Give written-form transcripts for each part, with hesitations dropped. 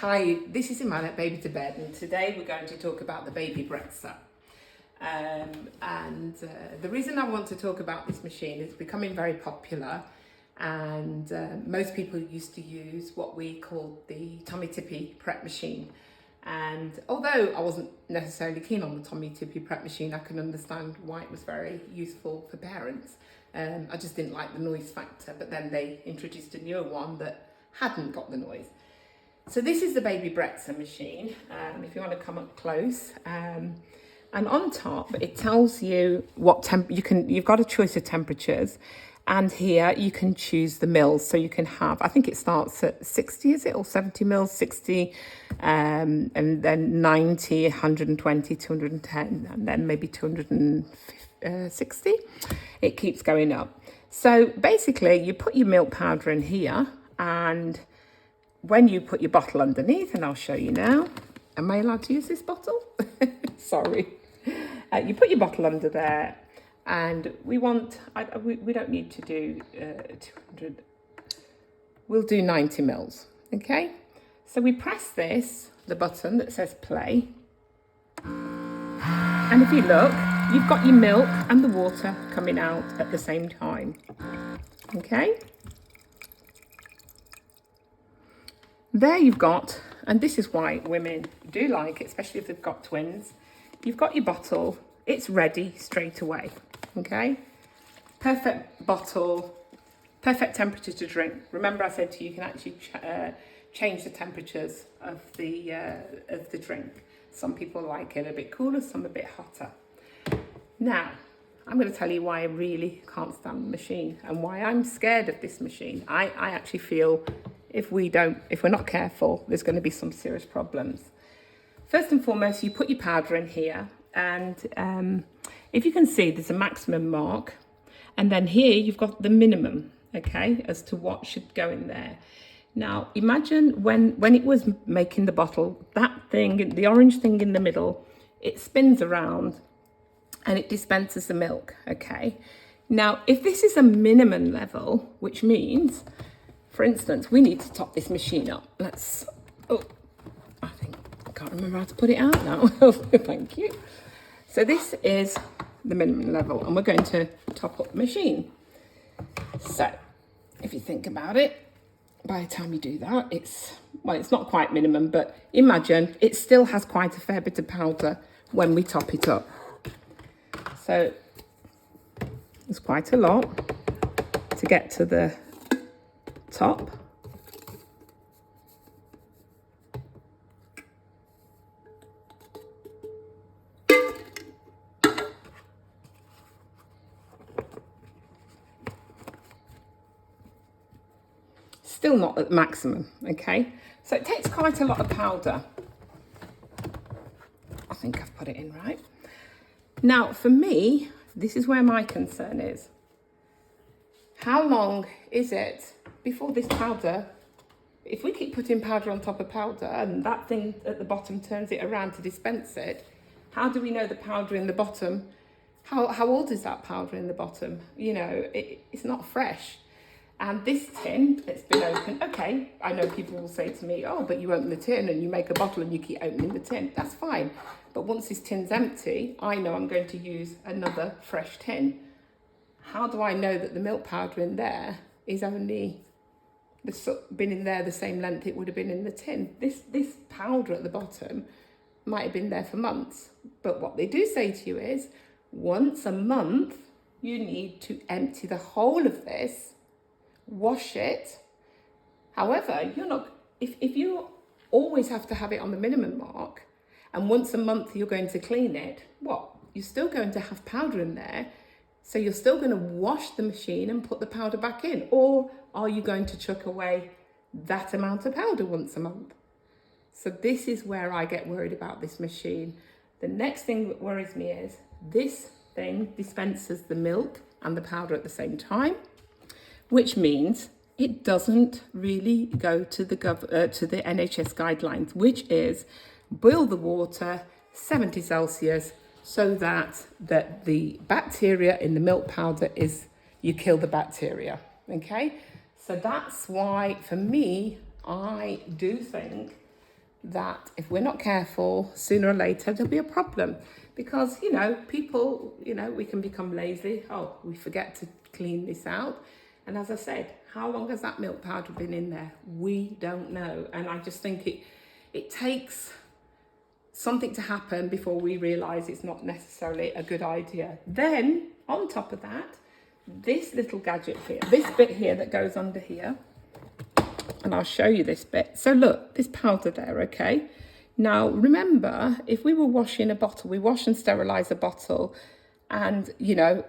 Hi, this is Iman at Baby to Bed, and today we're going to talk about the Baby Brezza. The reason I want to talk about this machine is it's becoming very popular, and most people used to use what we call the Tummy Tippy prep machine. And although I wasn't necessarily keen on the Tummy Tippy prep machine, I can understand why it was very useful for parents. I just didn't like the noise factor, but then they introduced a newer one that hadn't got the noise. So this is the Baby Brezza machine, if you want to come up close. And on top, it tells you what you've got a choice of temperatures. And here you can choose the mils. So you can have, I think it starts at 60, is it? Or 70 mils, 60, and then 90, 120, 210, and then maybe 260. It keeps going up. So basically, you put your milk powder in here, and when you put your bottle underneath, and I'll show you now. Am I allowed to use this bottle? Sorry. You put your bottle under there, and we don't need to do 200. We'll do 90 mils, okay? So we press the button that says play. And if you look, you've got your milk and the water coming out at the same time, okay? There you've got, and this is why women do like it, especially if they've got twins. You've got your bottle, it's ready straight away, okay? Perfect bottle, perfect temperature to drink. Remember I said to you, you can actually change the temperatures of the drink. Some people like it a bit cooler, some a bit hotter. Now, I'm going to tell you why I really can't stand the machine and why I'm scared of this machine. I actually feel if we're not careful, there's going to be some serious problems. First and foremost, you put your powder in here, and if you can see, there's a maximum mark, and then here you've got the minimum, okay, as to what should go in there. Now, imagine when it was making the bottle, that thing, the orange thing in the middle, it spins around and it dispenses the milk, okay? Now, if this is a minimum level, which means, for instance, we need to top this machine up. I can't remember how to put it out now. Thank you. So this is the minimum level, and we're going to top up the machine. So if you think about it, by the time you do that, it's not quite minimum, but imagine it still has quite a fair bit of powder when we top it up. So it's quite a lot to get to the top. Still not at the maximum, okay? So it takes quite a lot of powder. I think I've put it in right. Now, for me, this is where my concern is. How long is it before this powder, if we keep putting powder on top of powder and that thing at the bottom turns it around to dispense it, how do we know the powder in the bottom, how old is that powder in the bottom? You know, it's not fresh. And this tin, it's been opened. Okay, I know people will say to me, oh, but you open the tin and you make a bottle and you keep opening the tin. That's fine. But once this tin's empty, I know I'm going to use another fresh tin. How do I know that the milk powder in there is only been in there the same length it would have been in the tin? This powder at the bottom might have been there for months. But what they do say to you is, once a month, you need to empty the whole of this, wash it. However, if you always have to have it on the minimum mark, and once a month you're going to clean it, you're still going to have powder in there. So you're still going to wash the machine and put the powder back in, or are you going to chuck away that amount of powder once a month? So this is where I get worried about this machine. The next thing that worries me is this thing dispenses the milk and the powder at the same time, which means it doesn't really go to the NHS guidelines, which is boil the water 70 Celsius so that the bacteria in the milk powder you kill the bacteria, okay? So that's why, for me, I do think that if we're not careful, sooner or later there'll be a problem. Because, you know, people, you know, we can become lazy. Oh, we forget to clean this out. And as I said, how long has that milk powder been in there? We don't know. And I just think it takes something to happen before we realise it's not necessarily a good idea. Then, on top of that, this little gadget here, this bit here that goes under here, and I'll show you this bit. So look, this powder there, okay? Now, remember, if we were washing a bottle, we wash and sterilise a bottle, and, you know,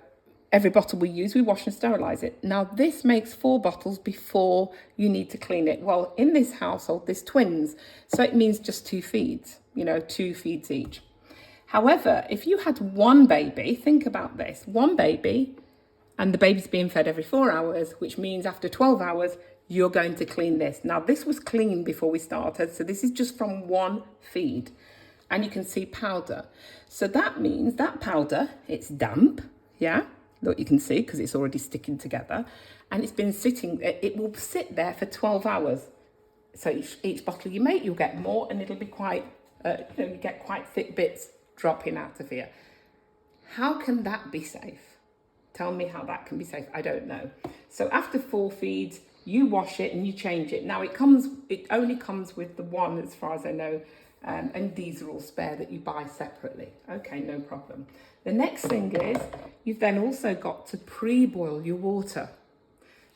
every bottle we use, we wash and sterilise it. Now, this makes 4 bottles before you need to clean it. Well, in this household, there's twins, so it means just 2 feeds, you know, 2 feeds each. However, if you had one baby, think about this, one baby, and the baby's being fed every 4 hours, which means after 12 hours, you're going to clean this. Now, this was clean before we started, so this is just from one feed. And you can see powder. So that means that powder, it's damp, yeah? Look, you can see, because it's already sticking together. And it's been sitting, it will sit there for 12 hours. So each bottle you make, you'll get more, and it'll be quite, you know, you get quite thick bits dropping out of here. How can that be safe? Tell me how that can be safe. I don't know. So after 4 feeds, you wash it and you change it. Now it only comes with the one, as far as I know, and these are all spare that you buy separately. Okay, no problem. The next thing is you've then also got to pre-boil your water.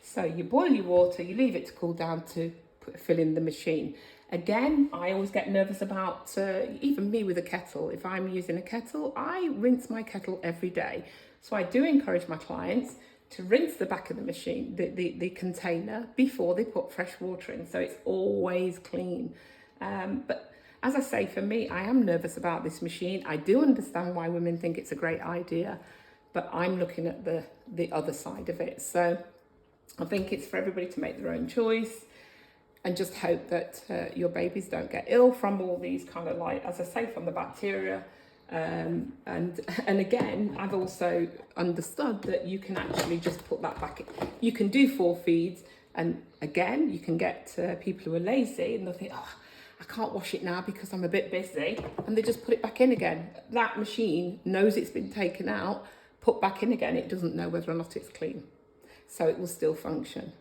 So you boil your water, you leave it to cool down to fill in the machine. Again, I always get nervous about, even me with a kettle, if I'm using a kettle, I rinse my kettle every day. So I do encourage my clients to rinse the back of the machine, the container, before they put fresh water in. So it's always clean. But as I say, for me, I am nervous about this machine. I do understand why women think it's a great idea, but I'm looking at the other side of it. So I think it's for everybody to make their own choice, and just hope that your babies don't get ill from all these kind of, like, as I say, from the bacteria. And again, I've also understood that you can actually just put that back in. You can do 4 feeds, and again, you can get people who are lazy and they'll think, oh, I can't wash it now because I'm a bit busy, and they just put it back in again. That machine knows it's been taken out, put back in again. It doesn't know whether or not it's clean, so it will still function.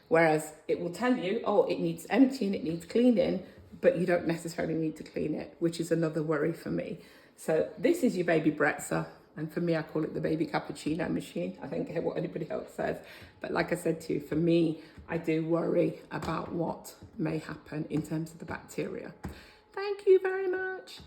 Whereas it will tell you, oh, it needs emptying, it needs cleaning, but you don't necessarily need to clean it, which is another worry for me. So this is your Baby Brezza, and for me, I call it the baby cappuccino machine. I don't care what anybody else says. But like I said to you, for me, I do worry about what may happen in terms of the bacteria. Thank you very much.